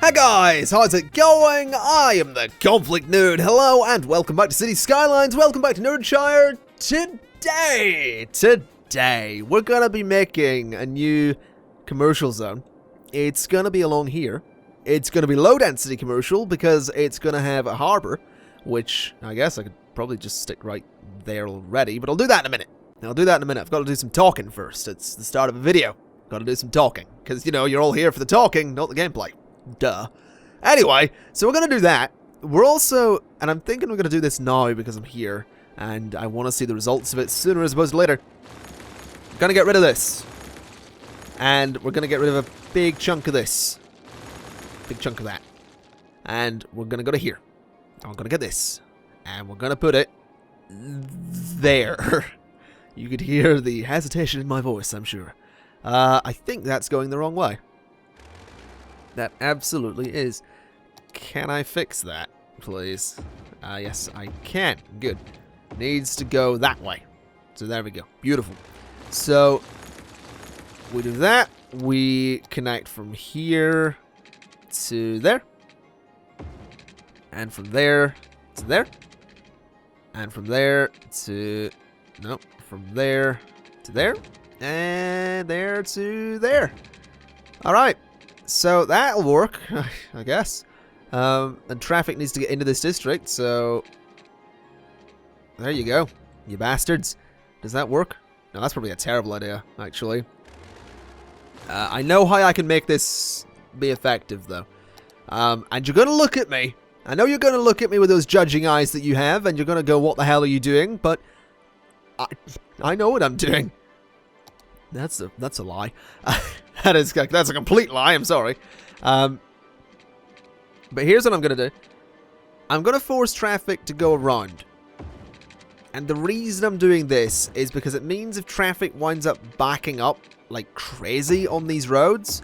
Hey guys, how's it going? I am the ConflictNerd. Hello and welcome back to City Skylines. Welcome back to Nerdshire. Today, we're gonna be making a new commercial zone. It's gonna be along here. It's gonna be low density commercial because it's gonna have a harbor, which I guess I could probably just stick right there already, but I'll do that in a minute. I've got to do some talking first. It's the start of a video. Got to do some talking because, you know, you're all here for the talking, not the gameplay. Duh. Anyway, so we're going to do that. We're also, and I'm thinking we're going to do this now because I'm here, and I want to see the results of it sooner as opposed to later. We're going to get rid of this. And we're going to get rid of a big chunk of this. Big chunk of that. And we're going to go to here. And we're going to get this. And we're going to put it there. You could hear the hesitation in my voice, I'm sure. I think that's going the wrong way. That absolutely is. Can I fix that, please? Yes, I can. Good. Needs to go that way. So there we go. Beautiful. So, we do that. We connect from here to there. And from there to there. And from there to... Nope. From there to there. And there to there. Alright. So that'll work, I guess. And traffic needs to get into this district, so... There you go, you bastards. Does that work? No, that's probably a terrible idea, actually. I know how I can make this be effective, though. And you're gonna look at me. I know you're gonna look at me with those judging eyes that you have, and you're gonna go, what the hell are you doing? But... I know what I'm doing. That's a lie. That's a complete lie, I'm sorry. But here's what I'm going to do. I'm going to force traffic to go around. And the reason I'm doing this is because it means if traffic winds up backing up like crazy on these roads,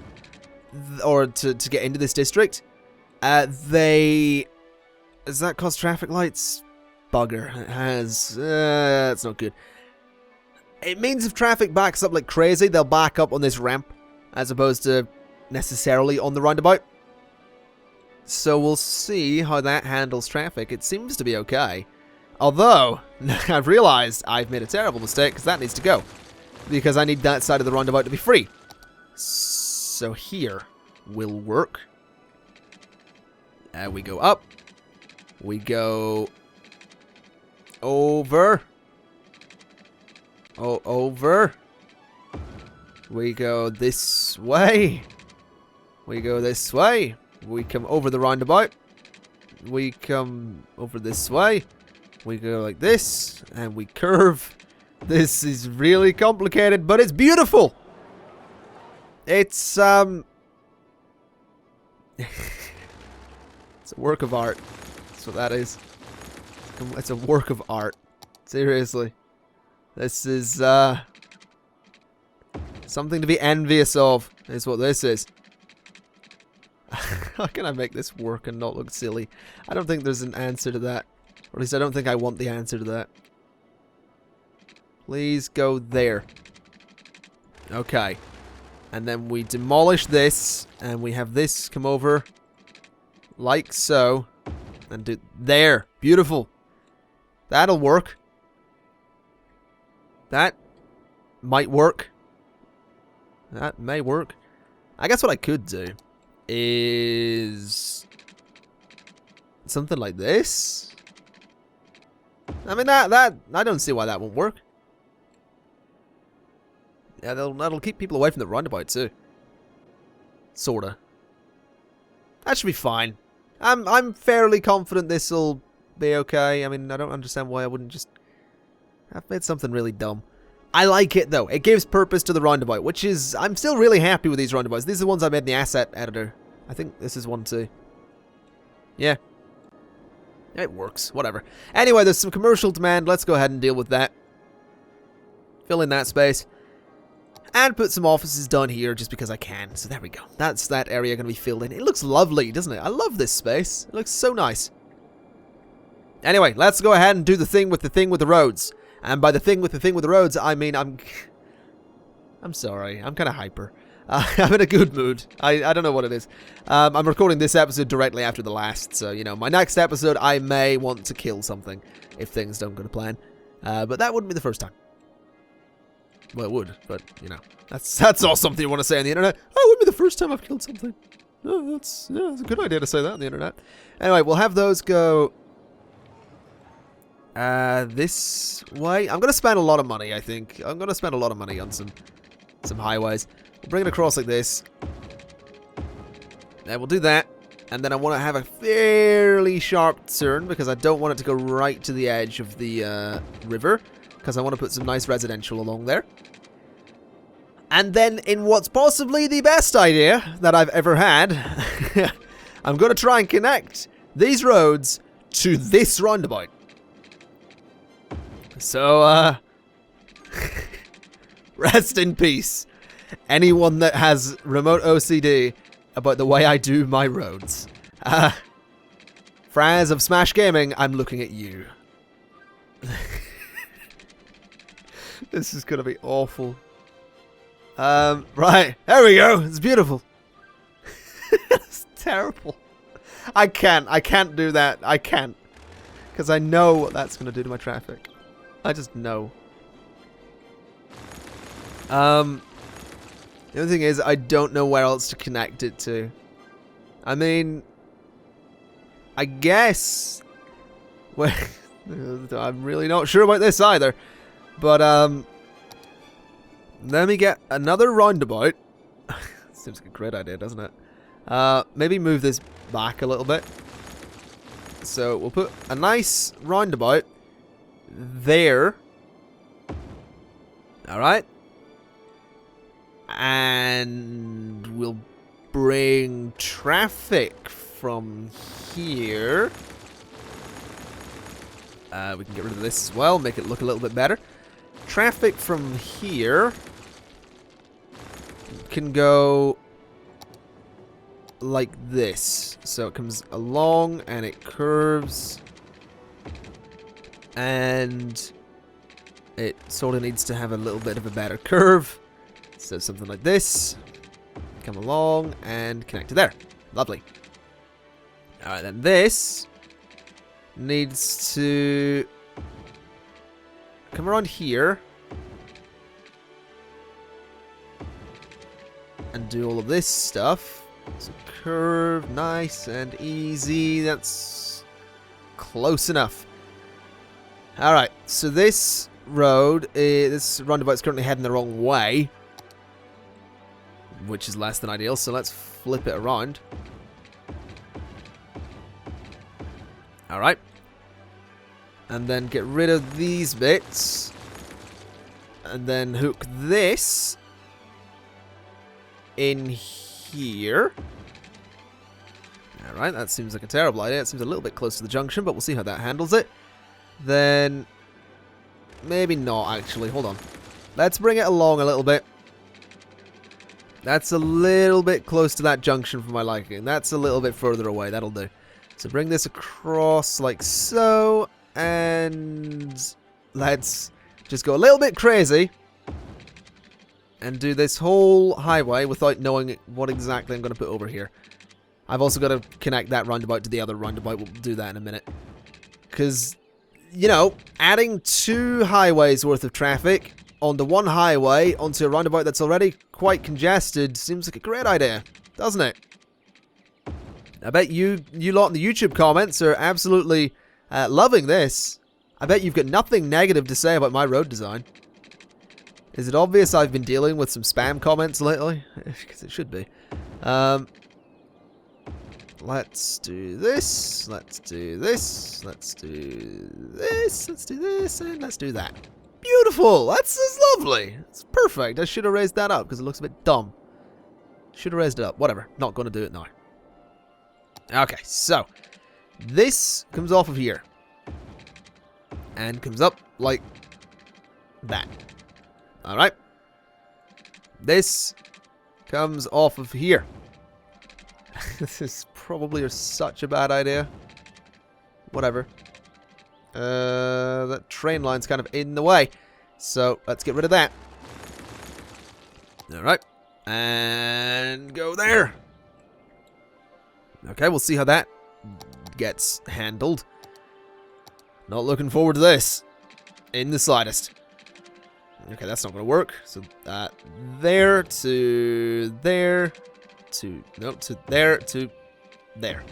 or to get into this district, does that cause traffic lights? Bugger. It has. That's not good. It means if traffic backs up like crazy, they'll back up on this ramp, as opposed to necessarily on the roundabout. So we'll see how that handles traffic. It seems to be okay. Although, I've realized I've made a terrible mistake, because that needs to go. Because I need that side of the roundabout to be free. So here will work. We go up. We go over. Oh, over. We go this way. We go this way. We come over the roundabout. We come over this way. We go like this. And we curve. This is really complicated, but it's beautiful. It's, it's a work of art. That's what that is. It's a work of art. Seriously. This is, something to be envious of, is what this is. How can I make this work and not look silly? I don't think there's an answer to that. Or at least I don't think I want the answer to that. Please go there. Okay. And then we demolish this, and we have this come over, like so. And do there. Beautiful. That'll work. That might work. That may work. I guess what I could do is something like this. I mean, that I don't see why that won't work. Yeah, that'll keep people away from the roundabout too. Sorta. That should be fine. I'm fairly confident this'll be okay. I mean, I don't understand why I wouldn't just... I've made something really dumb. I like it, though. It gives purpose to the roundabout, which is... I'm still really happy with these roundabouts. These are the ones I made in the asset editor. I think this is one, too. Yeah. It works. Whatever. Anyway, there's some commercial demand. Let's go ahead and deal with that. Fill in that space. And put some offices down here, just because I can. So there we go. That's that area going to be filled in. It looks lovely, doesn't it? I love this space. It looks so nice. Anyway, let's go ahead and do the thing with the roads. And by the thing with the roads, I mean I'm sorry. I'm kind of hyper. I'm in a good mood. I don't know what it is. I'm recording this episode directly after the last, so, you know, my next episode, I may want to kill something if things don't go to plan. But that wouldn't be the first time. Well, it would, but, you know, that's all something you want to say on the internet. Oh, it wouldn't be the first time I've killed something. Oh, that's a good idea to say that on the internet. Anyway, we'll have those go this way. I'm going to spend a lot of money, I think. I'm going to spend a lot of money on some highways. We'll bring it across like this. And we'll do that. And then I want to have a fairly sharp turn because I don't want it to go right to the edge of the river. Because I want to put some nice residential along there. And then in what's possibly the best idea that I've ever had, I'm going to try and connect these roads to this roundabout. So, rest in peace. Anyone that has remote OCD about the way I do my roads. Fraz of Smash Gaming, I'm looking at you. This is going to be awful. Right, there we go. It's beautiful. It's terrible. I can't do that. I can't. Because I know what that's going to do to my traffic. I just know. The only thing is, I don't know where else to connect it to. I mean, I guess... Well, I'm really not sure about this either. But, let me get another roundabout. Seems like a great idea, doesn't it? Maybe move this back a little bit. So, we'll put a nice roundabout there. Alright. And we'll bring traffic from here. We can get rid of this as well, make it look a little bit better. Traffic from here can go like this. So it comes along and it curves. And it sort of needs to have a little bit of a better curve. So something like this. Come along and connect to there. Lovely. Alright, then this needs to come around here and do all of this stuff. So curve, nice and easy. That's close enough. Alright, so this road, this roundabout is currently heading the wrong way, which is less than ideal, so let's flip it around. Alright. And then get rid of these bits. And then hook this in here. Alright, that seems like a terrible idea. It seems a little bit close to the junction, but we'll see how that handles it. Then... maybe not, actually. Hold on. Let's bring it along a little bit. That's a little bit close to that junction for my liking. That's a little bit further away. That'll do. So bring this across like so. And let's just go a little bit crazy. And do this whole highway without knowing what exactly I'm going to put over here. I've also got to connect that roundabout to the other roundabout. We'll do that in a minute. Because, you know, adding 2 highways worth of traffic onto one highway, onto a roundabout that's already quite congested, seems like a great idea, doesn't it? I bet you lot in the YouTube comments are absolutely loving this. I bet you've got nothing negative to say about my road design. Is it obvious I've been dealing with some spam comments lately? Because it should be. Let's do this, let's do this, let's do this, let's do this, and let's do that. Beautiful! That's lovely! It's perfect. I should have raised that up because it looks a bit dumb. Should have raised it up. Whatever. Not going to do it now. Okay, so this comes off of here and comes up like that. Alright. This comes off of here. This is probably such a bad idea. Whatever. That train line's kind of in the way. So, let's get rid of that. Alright. And go there. Okay, we'll see how that gets handled. Not looking forward to this in the slightest. Okay, that's not going to work. So there to there to nope to there to there.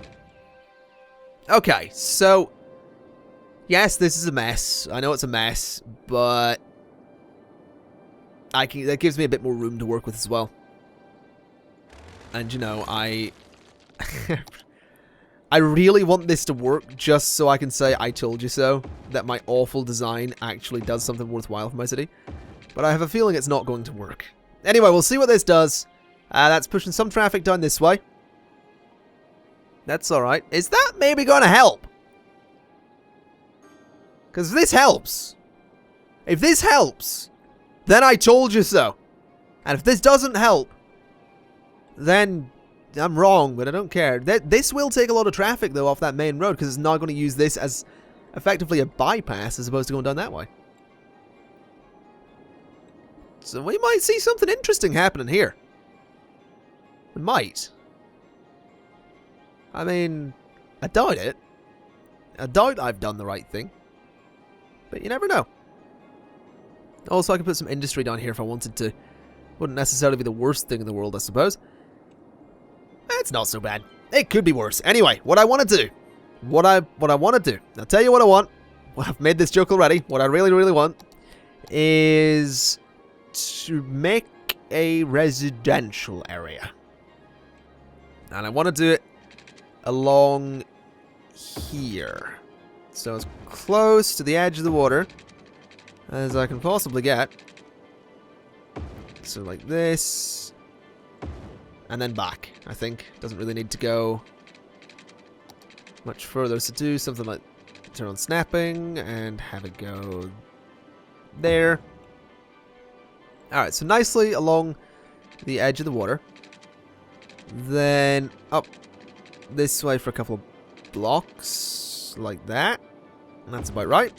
Okay, so yes, this is a mess. I know it's a mess, but that gives me a bit more room to work with as well. And you know, I really want this to work just so I can say I told you so, that my awful design actually does something worthwhile for my city. But I have a feeling it's not going to work. Anyway, we'll see what this does. That's pushing some traffic down this way. That's alright. Is that maybe going to help? Because if this helps, then I told you so. And if this doesn't help, then I'm wrong, but I don't care. This will take a lot of traffic, though, off that main road, because it's now going to use this as effectively a bypass as opposed to going down that way. So we might see something interesting happening here. We might. I mean, I doubt it. I doubt I've done the right thing. But you never know. Also, I could put some industry down here if I wanted to. Wouldn't necessarily be the worst thing in the world, I suppose. It's not so bad. It could be worse. Anyway, what I want to do. What I want to do. I'll tell you what I want. Well, I've made this joke already. What I really, really want is to make a residential area. And I want to do it along here. So as close to the edge of the water as I can possibly get. So like this. And then back, I think. Doesn't really need to go much further. So do something like turn on snapping and have it go there. Alright, so nicely along the edge of the water. Then up this way for a couple of blocks, like that. And that's about right.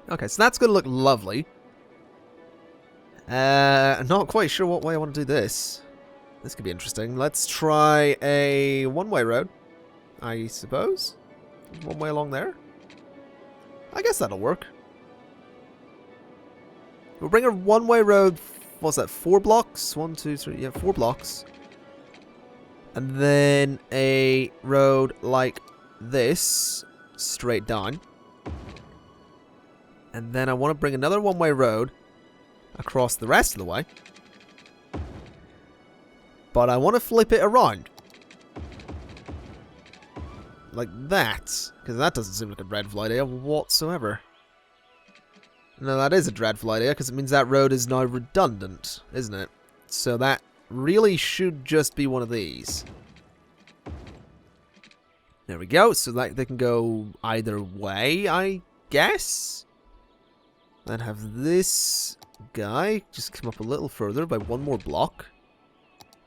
Okay, so that's going to look lovely. I'm not quite sure what way I want to do this. This could be interesting. Let's try a one-way road, I suppose. One way along there. I guess that'll work. We'll bring a one-way road, what's that, 4 blocks? 1, 2, 3, yeah, 4 blocks. And then a road like this, straight down. And then I want to bring another one-way road across the rest of the way. But I want to flip it around. Like that. Because that doesn't seem like a dreadful idea whatsoever. No, that is a dreadful idea, because it means that road is now redundant, isn't it? So that really should just be one of these. There we go. So that they can go either way, I guess. Then have this guy just come up a little further by one more block.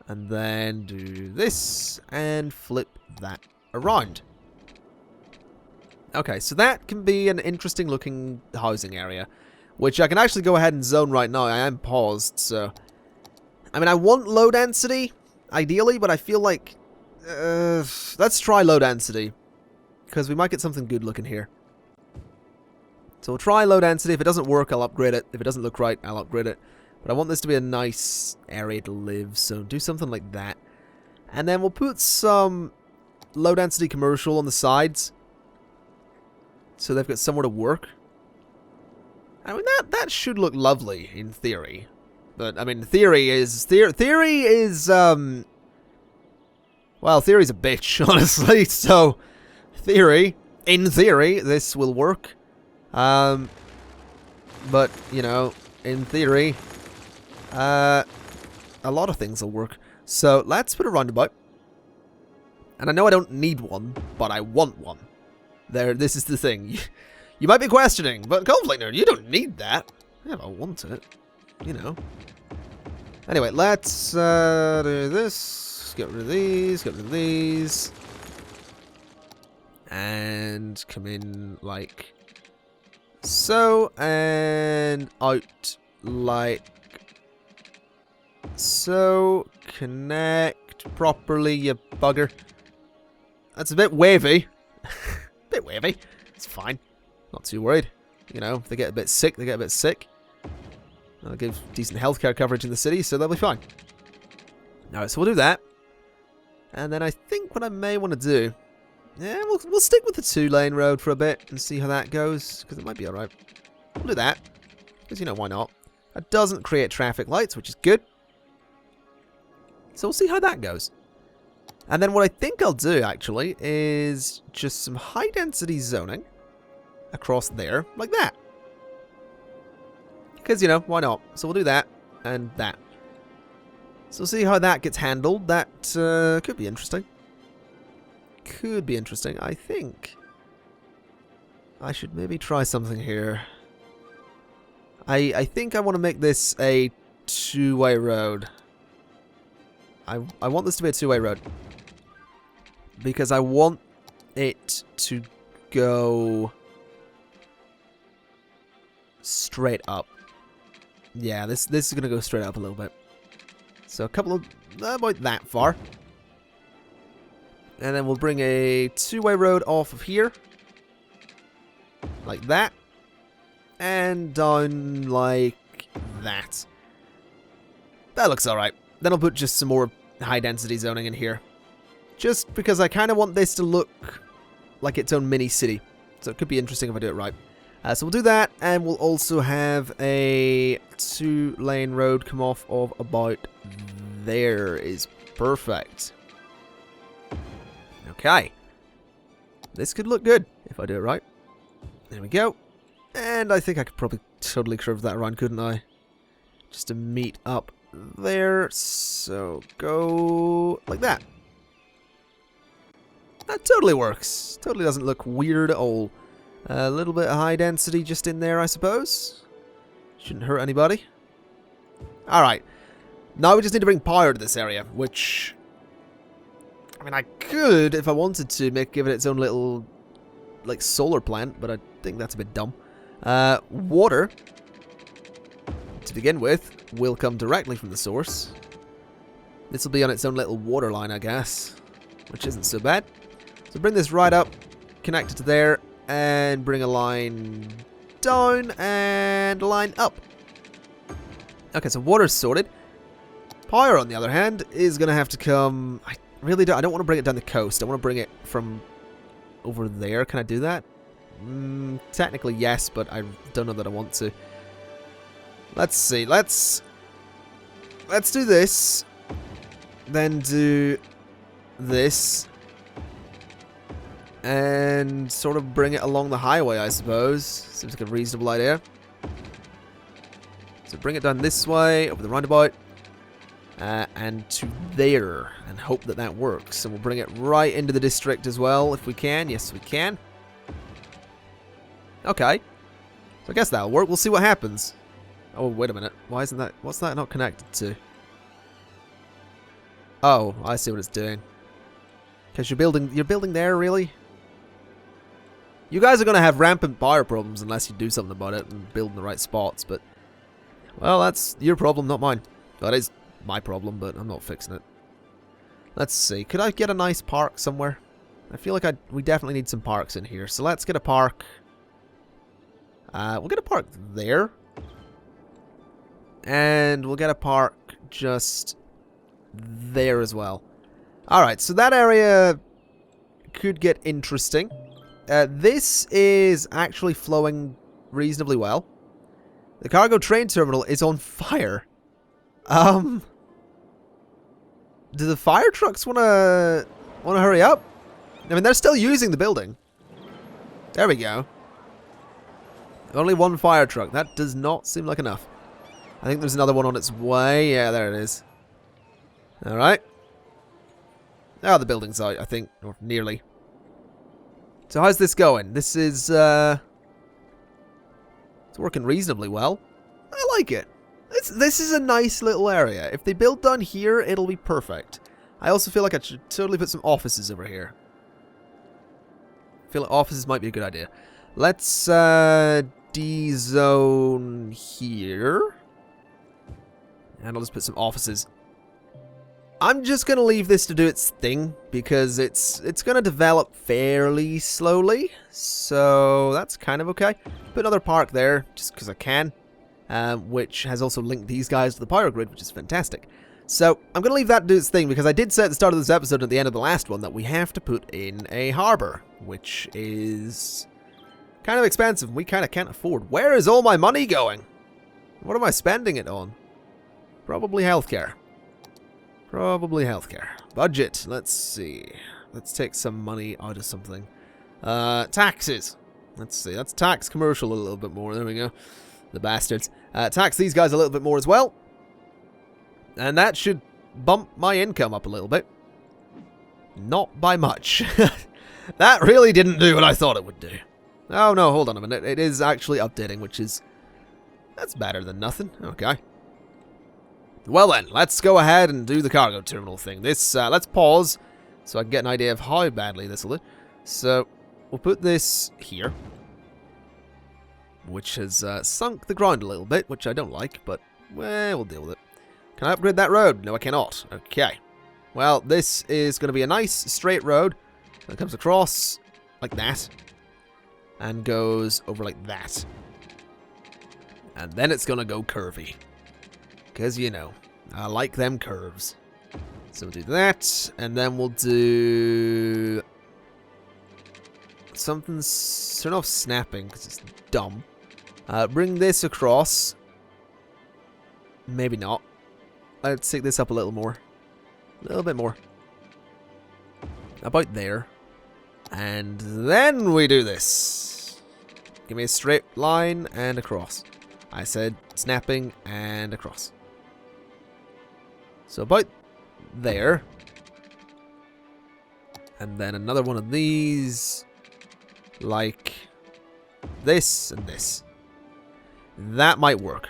And then do this and flip that around. Okay, so that can be an interesting looking housing area, which I can actually go ahead and zone right now. I am paused, so... I mean, I want low density, ideally, but I feel like... let's try low density, because we might get something good looking here. So we'll try low density. If it doesn't work, I'll upgrade it. If it doesn't look right, I'll upgrade it. But I want this to be a nice area to live, so do something like that. And then we'll put some low density commercial on the sides, so they've got somewhere to work. I mean, that should look lovely in theory. But, I mean, theory is, well, theory's a bitch, honestly. So, in theory, this will work. But, you know, in theory, a lot of things will work. So, let's put a roundabout. And I know I don't need one, but I want one. This is the thing. You might be questioning, but ConflictNerd, you don't need that. Yeah, I want it. You know. Anyway, let's do this. Get rid of these. Get rid of these. And come in like so. And out like So, connect properly, you bugger. That's a bit wavy. Bit wavy. It's fine. Not too worried. You know, if they get a bit sick, they get a bit sick. I'll give decent healthcare coverage in the city, so they'll be fine. Alright, so we'll do that. And then I think what I may want to do... Yeah, we'll stick with the 2-lane road for a bit and see how that goes, because it might be alright. We'll do that, because, you know, why not? That doesn't create traffic lights, which is good. So we'll see how that goes. And then what I think I'll do, actually, is just some high-density zoning across there, like that. Because, you know, why not? So we'll do that, and that. So we'll see how that gets handled. That could be interesting. Could be interesting. I think I should maybe try something here. I think I want to make this a 2-way road. I want this to be a 2-way road. Because I want it to go straight up. Yeah, this is going to go straight up a little bit. So a couple of... about that far. And then we'll bring a 2-way road off of here. Like that. And down like that. That looks alright. Then I'll put just some more high-density zoning in here. Just because I kind of want this to look like its own mini-city. So it could be interesting if I do it right. So we'll do that, and we'll also have a 2-lane road come off of about there. Is perfect. Okay. This could look good if I do it right. There we go. And I think I could probably totally curve that around, couldn't I? Just to meet up there. So go like that. That totally works. Totally doesn't look weird at all. A little bit of high density just in there, I suppose. Shouldn't hurt anybody. Alright. Now we just need to bring power to this area, which... I mean, I could, if I wanted to, give it its own little, like, solar plant, but I think that's a bit dumb. Water, to begin with, will come directly from the source. This will be on its own little water line, I guess, which isn't so bad. So bring this right up, connect it to there, and bring a line down and a line up. Okay, so water's sorted. Power, on the other hand, is going to have to come... I don't want to bring it down the coast. I want to bring it from over there. Can I do that? Technically, yes, but I don't know that I want to. Let's see. Let's do this. Then do this. And sort of bring it along the highway, I suppose. Seems like a reasonable idea. So bring it down this way, over the roundabout. And to there, and hope that that works. And we'll bring it right into the district as well, if we can. Yes, we can. Okay. So I guess that'll work. We'll see what happens. Oh, wait a minute. Why isn't that... What's that not connected to? Oh, I see what it's doing. Because you're building there, really? You guys are going to have rampant power problems unless you do something about it and build in the right spots, but... Well, that's your problem, not mine. That is... my problem, but I'm not fixing it. Let's see. Could I get a nice park somewhere? I feel like we definitely need some parks in here. So let's get a park. We'll get a park there. And we'll get a park just there as well. Alright, so that area could get interesting. This is actually flowing reasonably well. The cargo train terminal is on fire. Do the fire trucks wanna hurry up? I mean, they're still using the building. There we go. Only one fire truck. That does not seem like enough. I think there's another one on its way. Yeah, there it is. Alright. Oh, the building's out, I think. Or nearly. So how's this going? This is, it's working reasonably well. I like it. This is a nice little area. If they build down here, it'll be perfect. I also feel like I should totally put some offices over here. I feel like offices might be a good idea. Let's D-zone here. And I'll just put some offices. I'm just going to leave this to do its thing, because it's going to develop fairly slowly. So that's kind of okay. Put another park there, just because I can. Which has also linked these guys to the Pyro Grid, which is fantastic. So I'm going to leave that to do its thing, because I did say at the start of this episode and at the end of the last one that we have to put in a harbour, which is kind of expensive. We kind of can't afford. Where is all my money going? What am I spending it on? Probably healthcare. Probably healthcare. Budget. Let's see. Let's take some money out of something. Taxes. Let's see. Let's tax commercial a little bit more. There we go. The bastards. Tax these guys a little bit more as well. And that should bump my income up a little bit. Not by much. That really didn't do what I thought it would do. Oh no, hold on a minute. It is actually updating, which is... That's better than nothing. Okay. Well then, let's go ahead and do the cargo terminal thing. This, let's pause so I can get an idea of how badly this will do. So, we'll put this here, which has sunk the ground a little bit, which I don't like, but, well, we'll deal with it. Can I upgrade that road? No, I cannot. Okay. Well, this is going to be a nice straight road that comes across like that and goes over like that. And then it's going to go curvy. Because, you know, I like them curves. So we'll do that, and then we'll do... something... turn off snapping, because it's dumb. Bring this across. Maybe not. Let's take this up a little more. A little bit more. About there. And then we do this. Give me a straight line and across. I said snapping and across. So about there. And then another one of these. Like this and this. That might work.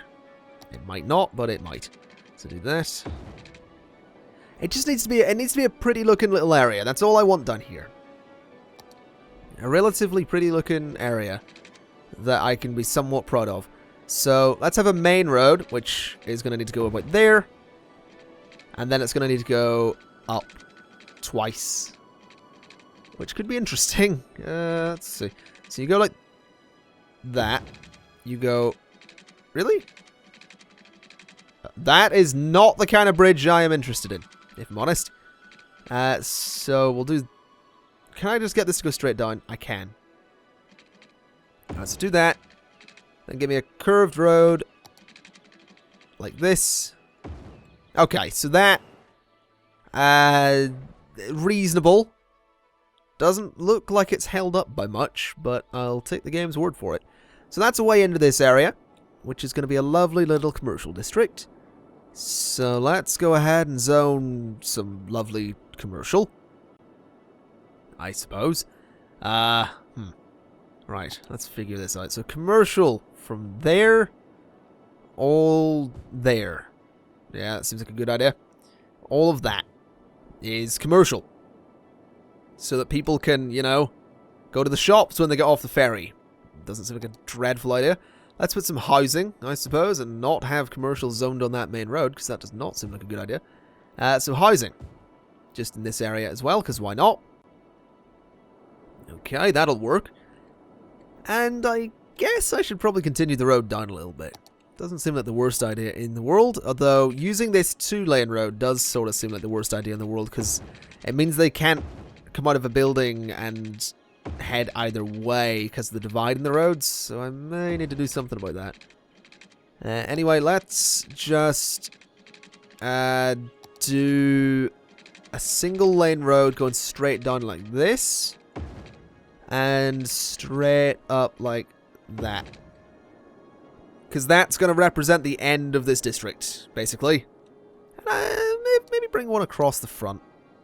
It might not, but it might. So do that. It just needs to be a pretty looking little area. That's all I want done here. A relatively pretty looking area that I can be somewhat proud of. So let's have a main road, which is going to need to go about there. And then it's going to need to go up twice. Which could be interesting. Let's see. So you go like that. You go... Really? That is not the kind of bridge I am interested in, if I'm honest. So we'll do... Can I just get this to go straight down? I can. Alright, so do that. Then give me a curved road. Like this. Okay, so that... reasonable. Doesn't look like it's held up by much, but I'll take the game's word for it. So that's a way into this area, which is going to be a lovely little commercial district. So let's go ahead and zone some lovely commercial, I suppose. Right, let's figure this out. So commercial from there, all there. Yeah, that seems like a good idea. All of that is commercial. So that people can, you know, go to the shops when they get off the ferry. Doesn't seem like a dreadful idea. Let's put some housing, I suppose, and not have commercial zoned on that main road, because that does not seem like a good idea. So housing. Just in this area as well, because why not? Okay, that'll work. And I guess I should probably continue the road down a little bit. Doesn't seem like the worst idea in the world, although using this 2-lane road does sort of seem like the worst idea in the world, because it means they can't come out of a building and head either way because of the divide in the roads, so I may need to do something about that. Anyway, let's just do a single lane road going straight down like this and straight up like that, because that's going to represent the end of this district, basically. And maybe bring one across the front,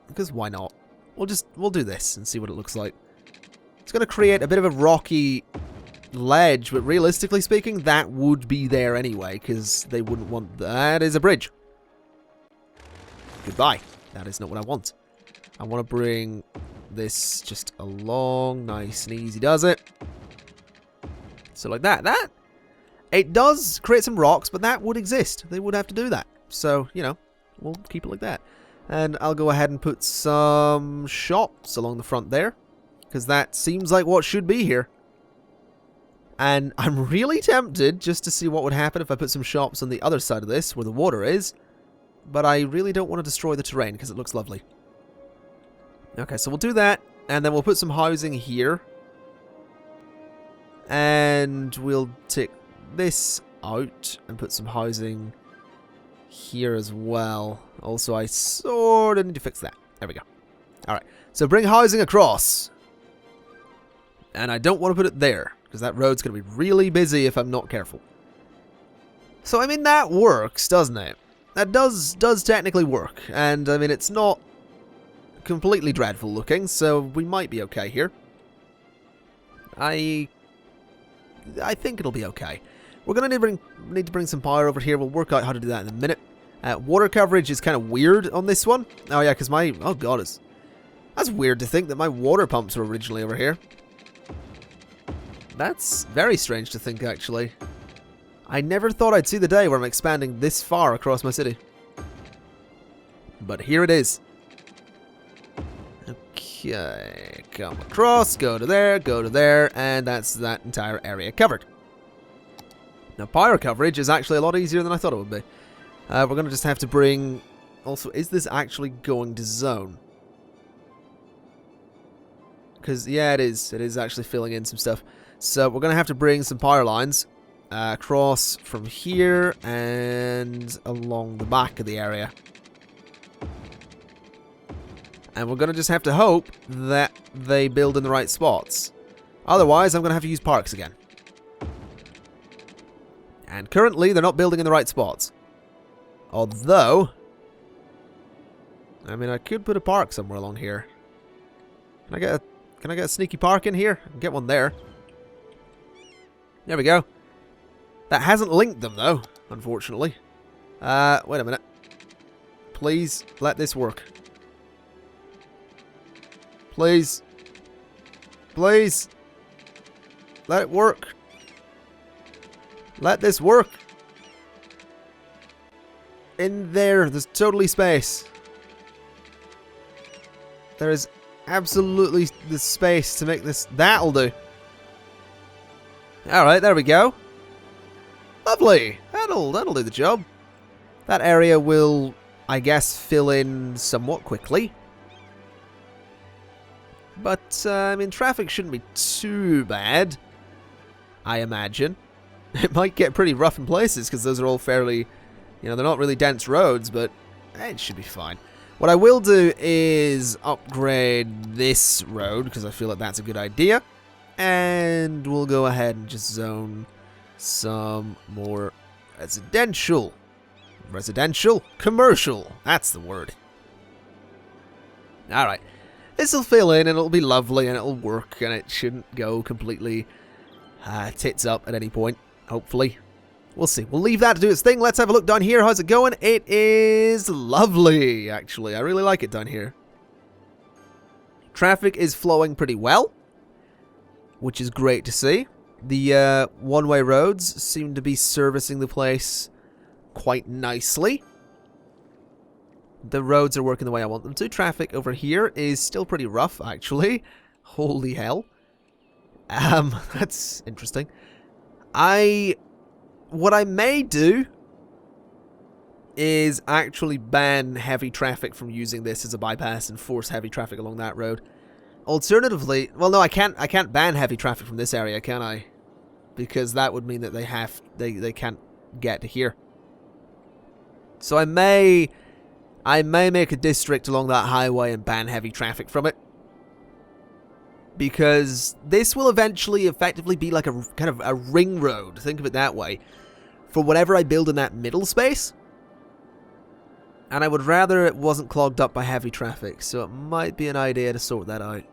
because why not? We'll do this and see what it looks like. It's going to create a bit of a rocky ledge, but realistically speaking, that would be there anyway, because they wouldn't want... That is a bridge. Goodbye. That is not what I want. I want to bring this just along, nice and easy does it. So like that. It does create some rocks, but that would exist. They would have to do that. So, you know, we'll keep it like that. And I'll go ahead and put some shops along the front there, because that seems like what should be here. And I'm really tempted just to see what would happen if I put some shops on the other side of this, where the water is. But I really don't want to destroy the terrain, because it looks lovely. Okay, so we'll do that, and then we'll put some housing here. And we'll take this out and put some housing here as well. Also, I sort of need to fix that. There we go. Alright, so bring housing across. And I don't want to put it there, because that road's going to be really busy if I'm not careful. So, I mean, that works, doesn't it? That does technically work. And, I mean, it's not completely dreadful looking, so we might be okay here. I think it'll be okay. We're going to need to bring some power over here. We'll work out how to do that in a minute. Water coverage is kind of weird on this one. Oh, yeah, because my... Oh, God, that's weird to think that my water pumps were originally over here. That's very strange to think, actually. I never thought I'd see the day where I'm expanding this far across my city. But here it is. Okay, come across, go to there, and that's that entire area covered. Now, power coverage is actually a lot easier than I thought it would be. We're going to just have to bring... Also, is this actually going to zone? Because, yeah, it is. It is actually filling in some stuff. So, we're going to have to bring some power lines across from here and along the back of the area. And we're going to just have to hope that they build in the right spots. Otherwise, I'm going to have to use parks again. And currently, they're not building in the right spots. Although, I mean, I could put a park somewhere along here. Can I get a sneaky park in here? I can get one there. There we go. That hasn't linked them, though, unfortunately. Wait a minute. Please, let this work. Please. Please. Let it work. Let this work. In there's totally space. There is absolutely the space to make this. That'll do. Alright, there we go. Lovely. That'll do the job. That area will, I guess, fill in somewhat quickly. But, I mean, traffic shouldn't be too bad, I imagine. It might get pretty rough in places, because those are all fairly, you know, they're not really dense roads, but it should be fine. What I will do is upgrade this road, because I feel like that's a good idea. And we'll go ahead and just zone some more residential. Residential? Commercial. That's the word. Alright. This will fill in and it'll be lovely and it'll work and it shouldn't go completely tits up at any point, hopefully. We'll see. We'll leave that to do its thing. Let's have a look down here. How's it going? It is lovely, actually. I really like it down here. Traffic is flowing pretty well, which is great to see. The one-way roads seem to be servicing the place quite nicely. The roads are working the way I want them to. Traffic over here is still pretty rough, actually. Holy hell. That's interesting. What I may do is actually ban heavy traffic from using this as a bypass and force heavy traffic along that road. Alternatively, well, no, I can't ban heavy traffic from this area, can I? Because that would mean that they can't get to here. So I may make a district along that highway and ban heavy traffic from it. Because this will eventually effectively be like a kind of a ring road, think of it that way, for whatever I build in that middle space. And I would rather it wasn't clogged up by heavy traffic, so it might be an idea to sort that out.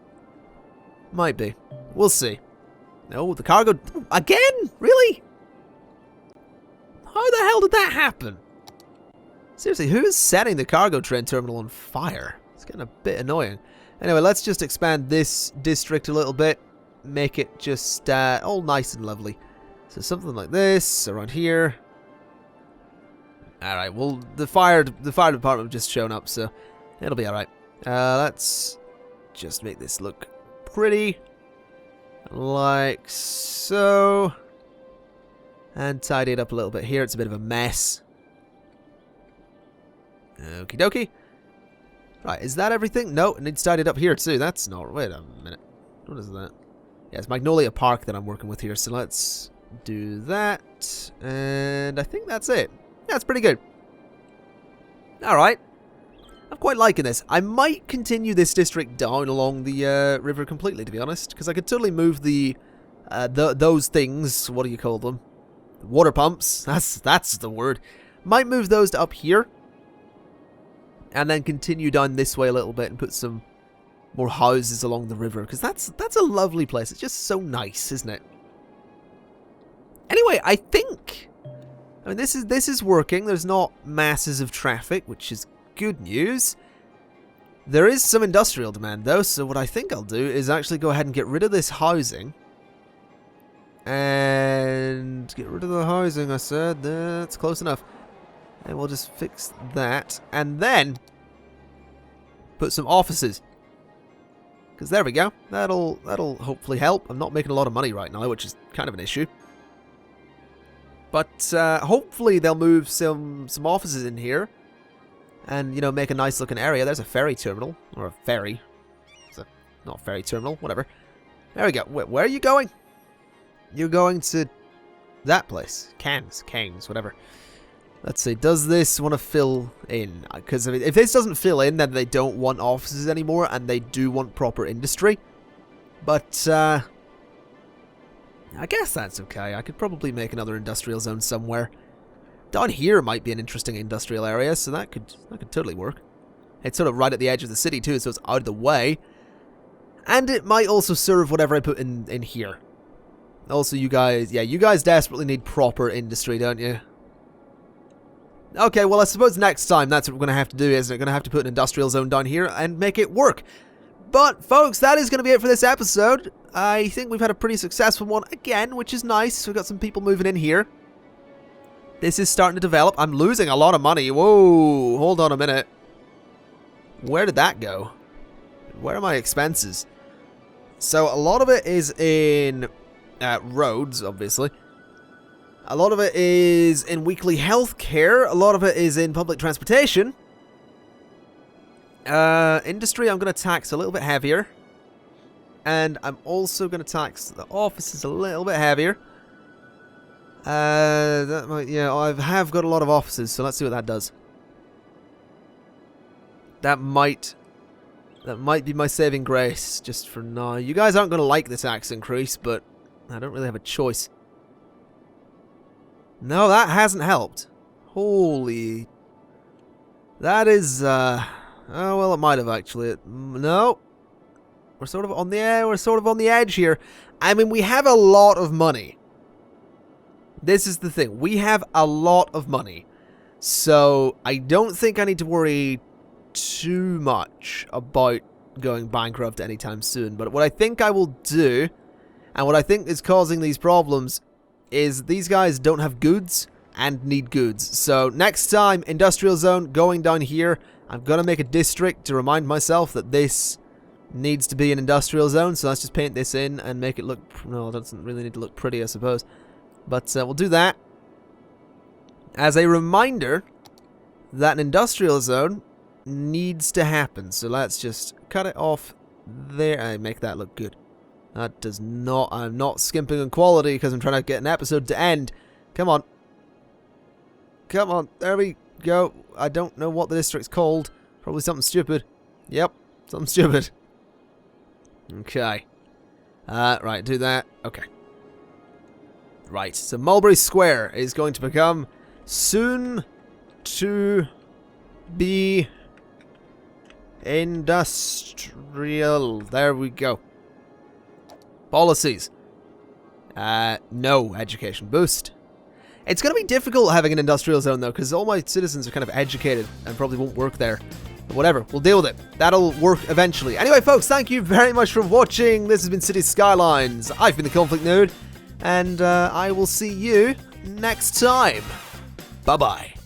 Might be. We'll see. No, the cargo... Again? Really? How the hell did that happen? Seriously, who is setting the cargo train terminal on fire? It's getting a bit annoying. Anyway, let's just expand this district a little bit. Make it just all nice and lovely. So something like this around here. Alright, well, the fire department have just shown up, so it'll be alright. Let's just make this look pretty. Like so. And tidy it up a little bit here. It's a bit of a mess. Okie dokie. Right, is that everything? No, it needs tidied up here too. That's not... Wait a minute. What is that? Yeah, it's Magnolia Park that I'm working with here, so let's do that. And I think that's it. Yeah, it's pretty good. Alright. I'm quite liking this. I might continue this district down along the river completely, to be honest, because I could totally move those things. What do you call them? Water pumps. That's the word. Might move those to up here, and then continue down this way a little bit and put some more houses along the river, because that's a lovely place. It's just so nice, isn't it? Anyway, I think, I mean, this is working. There's not masses of traffic, which is good news. There is some industrial demand though, so what I think I'll do is actually go ahead and get rid of this housing. And get rid of the housing, I said. That's close enough. And we'll just fix that. And then put some offices. Because there we go. That'll hopefully help. I'm not making a lot of money right now, which is kind of an issue. But hopefully they'll move some offices in here. And, you know, make a nice looking area. There's a ferry terminal. Or a ferry. It's not a ferry terminal. Whatever. There we go. Where are you going? You're going to that place. Cairns, whatever. Let's see. Does this want to fill in? Because if this doesn't fill in, then they don't want offices anymore. And they do want proper industry. But, I guess that's okay. I could probably make another industrial zone somewhere. Down here might be an interesting industrial area, so that could totally work. It's sort of right at the edge of the city too, so it's out of the way. And it might also serve whatever I put in here. Also, you guys, yeah, you guys desperately need proper industry, don't you? Okay, well, I suppose next time that's what we're going to have to do, isn't it? Going to have to put an industrial zone down here and make it work. But, folks, that is going to be it for this episode. I think we've had a pretty successful one again, which is nice. We've got some people moving in here. This is starting to develop. I'm losing a lot of money. Whoa, hold on a minute. Where did that go? Where are my expenses? So, a lot of it is in roads, obviously. A lot of it is in weekly health care. A lot of it is in public transportation. Industry, I'm going to tax a little bit heavier. And I'm also going to tax the offices a little bit heavier. That might, yeah, I have got a lot of offices, so let's see what that does. That might be my saving grace, just for now. You guys aren't going to like the tax increase, but I don't really have a choice. No, that hasn't helped. Holy... That is, oh, well, it might have actually. No. We're sort of on the edge here. I mean, we have a lot of money. This is the thing. We have a lot of money. So, I don't think I need to worry too much about going bankrupt anytime soon. But what I think I will do, and what I think is causing these problems, is these guys don't have goods and need goods. So, next time, industrial zone going down here, I'm going to make a district to remind myself that this needs to be an industrial zone. So, let's just paint this in and make it look... No, it doesn't really need to look pretty, I suppose. But we'll do that as a reminder that an industrial zone needs to happen. So let's just cut it off there and make that look good. That does not... I'm not skimping on quality because I'm trying to get an episode to end. Come on. Come on. There we go. I don't know what the district's called. Probably something stupid. Yep. Something stupid. Okay. Right. Do that. Okay. Right, so Mulberry Square is going to become soon to be industrial. There we go. Policies. No education boost. It's going to be difficult having an industrial zone, though, because all my citizens are kind of educated and probably won't work there. But whatever, we'll deal with it. That'll work eventually. Anyway, folks, thank you very much for watching. This has been City Skylines. I've been the ConflictNerd. And I will see you next time. Bye-bye.